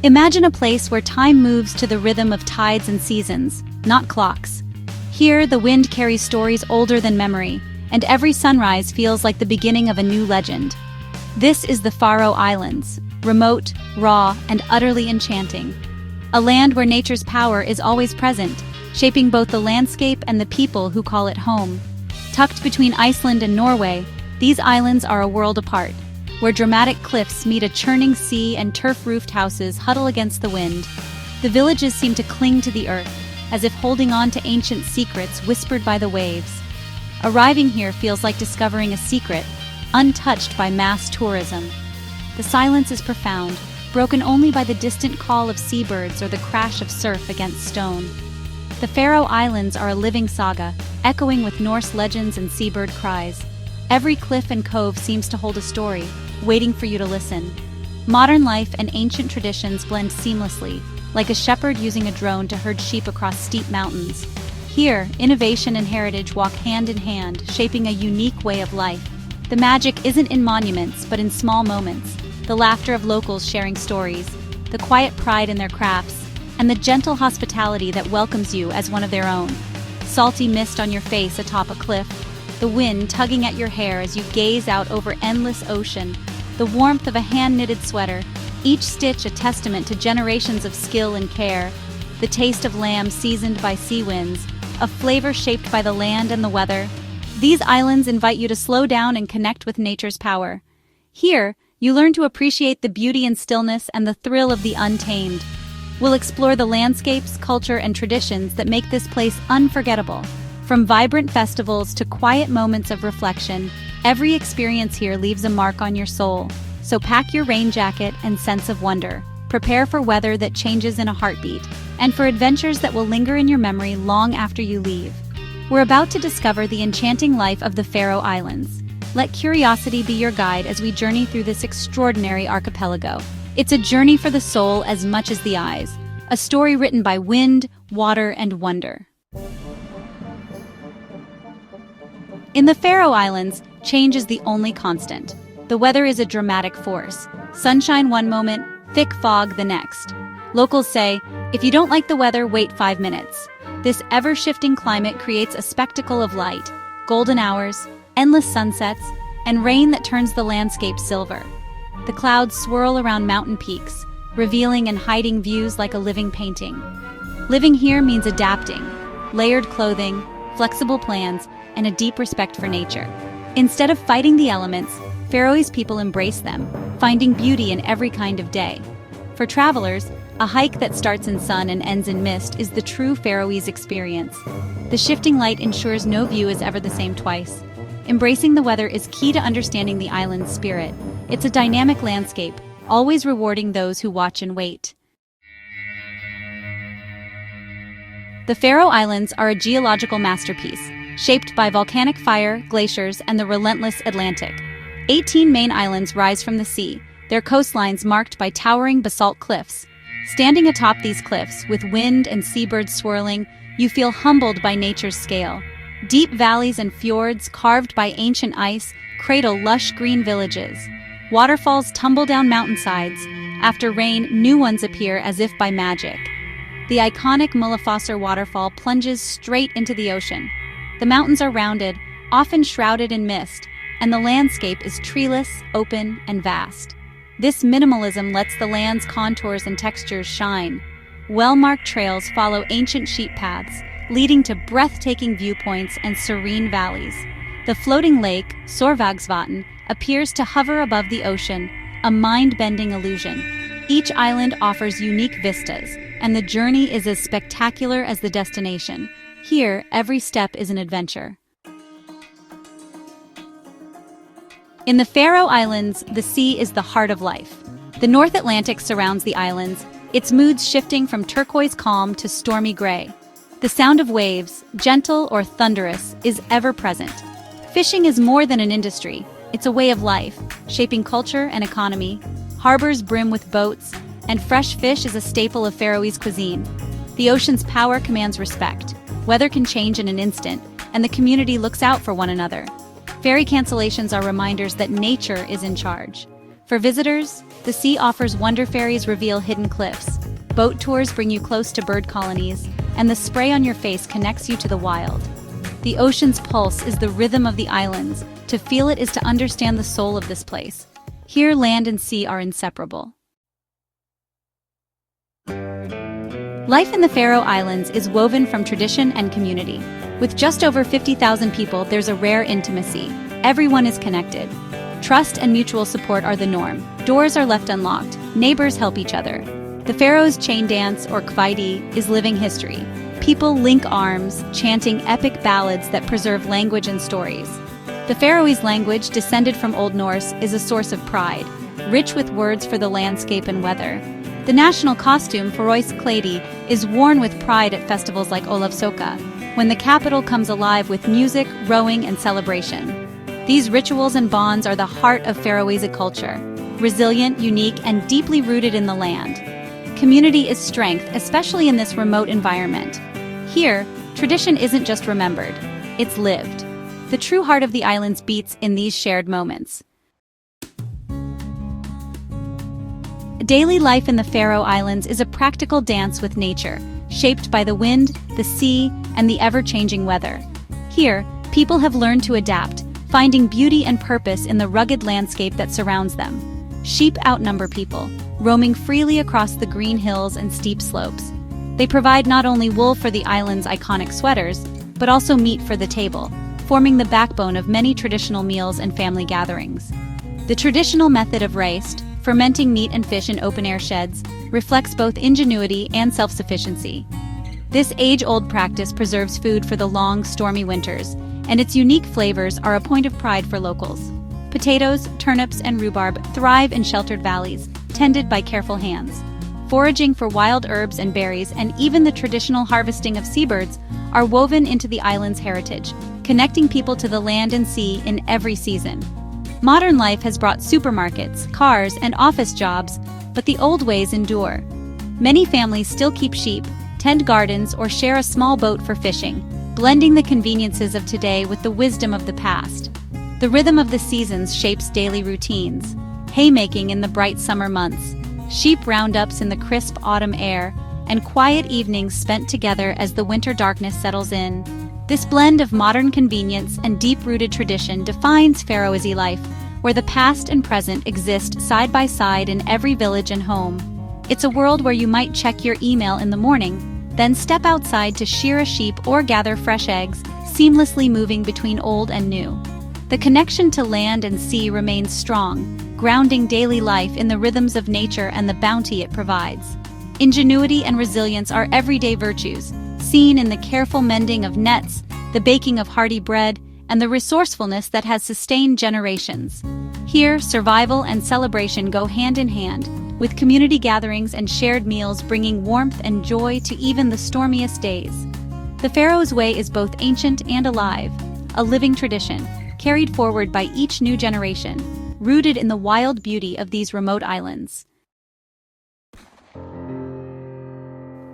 Imagine a place where time moves to the rhythm of tides and seasons, not clocks. Here, the wind carries stories older than memory, and every sunrise feels like the beginning of a new legend. This is the Faroe Islands, remote, raw, and utterly enchanting. A land where nature's power is always present, shaping both the landscape and the people who call it home. Tucked between Iceland and Norway, these islands are a world apart, where dramatic cliffs meet a churning sea and turf-roofed houses huddle against the wind. The villages seem to cling to the earth, as if holding on to ancient secrets whispered by the waves. Arriving here feels like discovering a secret, untouched by mass tourism. The silence is profound, broken only by the distant call of seabirds or the crash of surf against stone. The Faroe Islands are a living saga, echoing with Norse legends and seabird cries. Every cliff and cove seems to hold a story, waiting for you to listen. Modern life and ancient traditions blend seamlessly, like a shepherd using a drone to herd sheep across steep mountains. Here, innovation and heritage walk hand in hand, shaping a unique way of life. The magic isn't in monuments, but in small moments. The laughter of locals sharing stories, the quiet pride in their crafts, and the gentle hospitality that welcomes you as one of their own. Salty mist on your face atop a cliff, the wind tugging at your hair as you gaze out over endless ocean, the warmth of a hand-knitted sweater, each stitch a testament to generations of skill and care, the taste of lamb seasoned by sea winds, a flavor shaped by the land and the weather. These islands invite you to slow down and connect with nature's power. Here, you learn to appreciate the beauty and stillness and the thrill of the untamed. We'll explore the landscapes, culture, and traditions that make this place unforgettable. From vibrant festivals to quiet moments of reflection, every experience here leaves a mark on your soul. So pack your rain jacket and sense of wonder. Prepare for weather that changes in a heartbeat, and for adventures that will linger in your memory long after you leave. We're about to discover the enchanting life of the Faroe Islands. Let curiosity be your guide as we journey through this extraordinary archipelago. It's a journey for the soul as much as the eyes, a story written by wind, water, and wonder. In the Faroe Islands, change is the only constant. The weather is a dramatic force. Sunshine one moment, thick fog the next. Locals say, if you don't like the weather, wait 5 minutes. This ever-shifting climate creates a spectacle of light, golden hours, endless sunsets, and rain that turns the landscape silver. The clouds swirl around mountain peaks, revealing and hiding views like a living painting. Living here means adapting, layered clothing, flexible plans, and a deep respect for nature. Instead of fighting the elements, Faroese people embrace them, finding beauty in every kind of day. For travelers, a hike that starts in sun and ends in mist is the true Faroese experience. The shifting light ensures no view is ever the same twice. Embracing the weather is key to understanding the island's spirit. It's a dynamic landscape, always rewarding those who watch and wait. The Faroe Islands are a geological masterpiece, shaped by volcanic fire, glaciers, and the relentless Atlantic. 18 main islands rise from the sea, their coastlines marked by towering basalt cliffs. Standing atop these cliffs, with wind and seabirds swirling, you feel humbled by nature's scale. Deep valleys and fjords carved by ancient ice cradle lush green villages. Waterfalls tumble down mountainsides. After rain, new ones appear as if by magic. The iconic Mullafosser waterfall plunges straight into the ocean. The mountains are rounded, often shrouded in mist, and the landscape is treeless, open, and vast. This minimalism lets the land's contours and textures shine. Well-marked trails follow ancient sheep paths, leading to breathtaking viewpoints and serene valleys. The floating lake, Sorvagsvatn, appears to hover above the ocean, a mind-bending illusion. Each island offers unique vistas, and the journey is as spectacular as the destination. Here, every step is an adventure. In the Faroe Islands, the sea is the heart of life. The North Atlantic surrounds the islands, its moods shifting from turquoise calm to stormy gray. The sound of waves, gentle or thunderous, is ever present. Fishing is more than an industry. It's a way of life, shaping culture and economy. Harbors brim with boats, and fresh fish is a staple of Faroese cuisine. The ocean's power commands respect. Weather can change in an instant, and the community looks out for one another. Ferry cancellations are reminders that nature is in charge. For visitors, the sea offers wonder ferries reveal hidden cliffs, boat tours bring you close to bird colonies, and the spray on your face connects you to the wild. The ocean's pulse is the rhythm of the islands. To feel it is to understand the soul of this place. Here, land and sea are inseparable. Life in the Faroe Islands is woven from tradition and community. With just over 50,000 people, there's a rare intimacy. Everyone is connected. Trust and mutual support are the norm. Doors are left unlocked. Neighbors help each other. The Faroes' chain dance, or kvæði, is living history. People link arms, chanting epic ballads that preserve language and stories. The Faroese language, descended from Old Norse, is a source of pride, rich with words for the landscape and weather. The national costume, Faroese klæði, is worn with pride at festivals like Ólafsøka, when the capital comes alive with music, rowing, and celebration. These rituals and bonds are the heart of Faroese culture, resilient, unique, and deeply rooted in the land. Community is strength, especially in this remote environment. Here, tradition isn't just remembered, it's lived. The true heart of the islands beats in these shared moments. Daily life in the Faroe Islands is a practical dance with nature, shaped by the wind, the sea, and the ever-changing weather. Here, people have learned to adapt, finding beauty and purpose in the rugged landscape that surrounds them. Sheep outnumber people, roaming freely across the green hills and steep slopes. They provide not only wool for the island's iconic sweaters, but also meat for the table, forming the backbone of many traditional meals and family gatherings. The traditional method of reist, fermenting meat and fish in open-air sheds, reflects both ingenuity and self-sufficiency. This age-old practice preserves food for the long, stormy winters, and its unique flavors are a point of pride for locals. Potatoes, turnips, and rhubarb thrive in sheltered valleys, tended by careful hands. Foraging for wild herbs and berries, and even the traditional harvesting of seabirds, are woven into the island's heritage, connecting people to the land and sea in every season. Modern life has brought supermarkets, cars, and office jobs, but the old ways endure. Many families still keep sheep, tend gardens, or share a small boat for fishing, blending the conveniences of today with the wisdom of the past. The rhythm of the seasons shapes daily routines. Haymaking in the bright summer months, sheep roundups in the crisp autumn air, and quiet evenings spent together as the winter darkness settles in. This blend of modern convenience and deep-rooted tradition defines Faroese life, where the past and present exist side by side in every village and home. It's a world where you might check your email in the morning, then step outside to shear a sheep or gather fresh eggs, seamlessly moving between old and new. The connection to land and sea remains strong, grounding daily life in the rhythms of nature and the bounty it provides. Ingenuity and resilience are everyday virtues, seen in the careful mending of nets, the baking of hearty bread, and the resourcefulness that has sustained generations. Here, survival and celebration go hand in hand, with community gatherings and shared meals bringing warmth and joy to even the stormiest days. The Faroes Way is both ancient and alive, a living tradition, carried forward by each new generation, rooted in the wild beauty of these remote islands.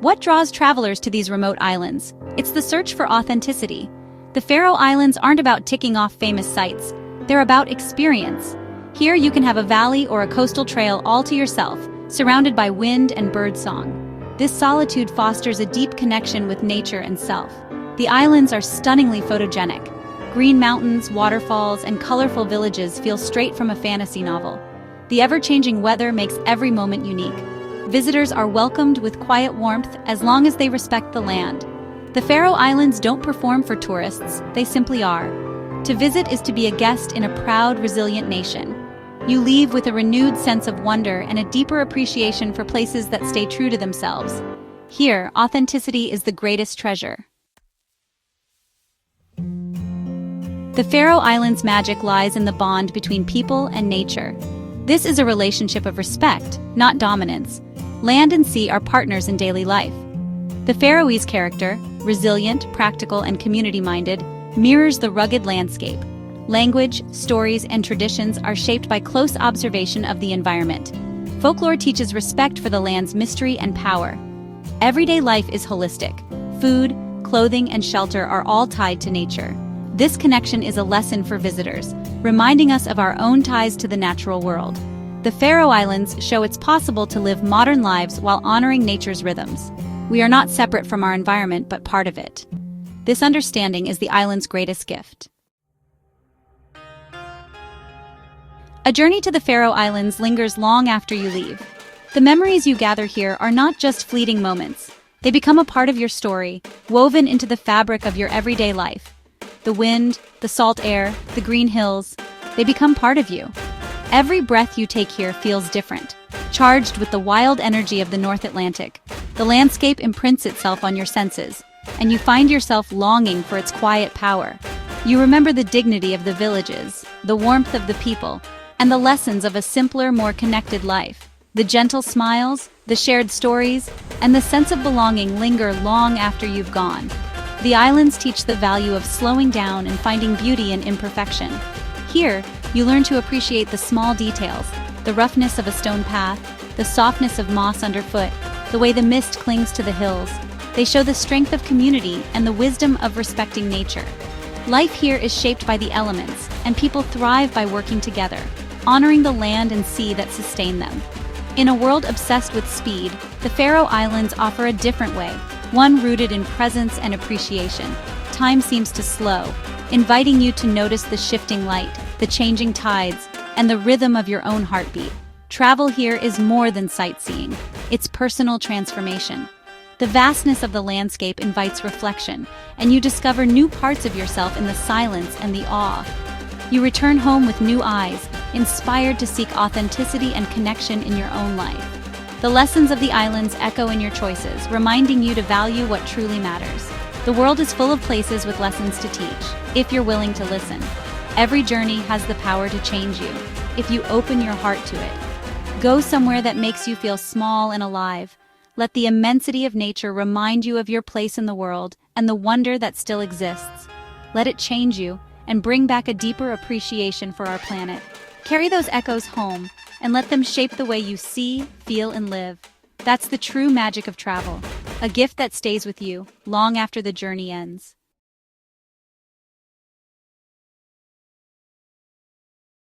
What draws travelers to these remote islands? It's the search for authenticity. The Faroe Islands aren't about ticking off famous sites, they're about experience. Here you can have a valley or a coastal trail all to yourself, surrounded by wind and birdsong. This solitude fosters a deep connection with nature and self. The islands are stunningly photogenic. Green mountains, waterfalls, and colorful villages feel straight from a fantasy novel. The ever-changing weather makes every moment unique. Visitors are welcomed with quiet warmth as long as they respect the land. The Faroe Islands don't perform for tourists, they simply are. To visit is to be a guest in a proud, resilient nation. You leave with a renewed sense of wonder and a deeper appreciation for places that stay true to themselves. Here, authenticity is the greatest treasure. The Faroe Islands' magic lies in the bond between people and nature. This is a relationship of respect, not dominance. Land and sea are partners in daily life. The Faroese character, resilient, practical, and community-minded, mirrors the rugged landscape. Language, stories, and traditions are shaped by close observation of the environment. Folklore teaches respect for the land's mystery and power. Everyday life is holistic. Food, clothing, and shelter are all tied to nature. This connection is a lesson for visitors, reminding us of our own ties to the natural world. The Faroe Islands show it's possible to live modern lives while honoring nature's rhythms. We are not separate from our environment, but part of it. This understanding is the island's greatest gift. A journey to the Faroe Islands lingers long after you leave. The memories you gather here are not just fleeting moments. They become a part of your story, woven into the fabric of your everyday life. The wind, the salt air, the green hills, they become part of you. Every breath you take here feels different, charged with the wild energy of the North Atlantic. The landscape imprints itself on your senses, and you find yourself longing for its quiet power. You remember the dignity of the villages, the warmth of the people, and the lessons of a simpler, more connected life. The gentle smiles, the shared stories, and the sense of belonging linger long after you've gone. The islands teach the value of slowing down and finding beauty in imperfection. Here, you learn to appreciate the small details, the roughness of a stone path, the softness of moss underfoot, the way the mist clings to the hills. They show the strength of community and the wisdom of respecting nature. Life here is shaped by the elements, and people thrive by working together, honoring the land and sea that sustain them. In a world obsessed with speed, the Faroe Islands offer a different way, one rooted in presence and appreciation. Time seems to slow, inviting you to notice the shifting light, the changing tides, and the rhythm of your own heartbeat. Travel here is more than sightseeing. It's personal transformation. The vastness of the landscape invites reflection, and you discover new parts of yourself in the silence and the awe. You return home with new eyes, inspired to seek authenticity and connection in your own life. The lessons of the islands echo in your choices, reminding you to value what truly matters. The world is full of places with lessons to teach, if you're willing to listen. Every journey has the power to change you, if you open your heart to it. Go somewhere that makes you feel small and alive. Let the immensity of nature remind you of your place in the world and the wonder that still exists. Let it change you and bring back a deeper appreciation for our planet. Carry those echoes home and let them shape the way you see, feel, and live. That's the true magic of travel, a gift that stays with you long after the journey ends.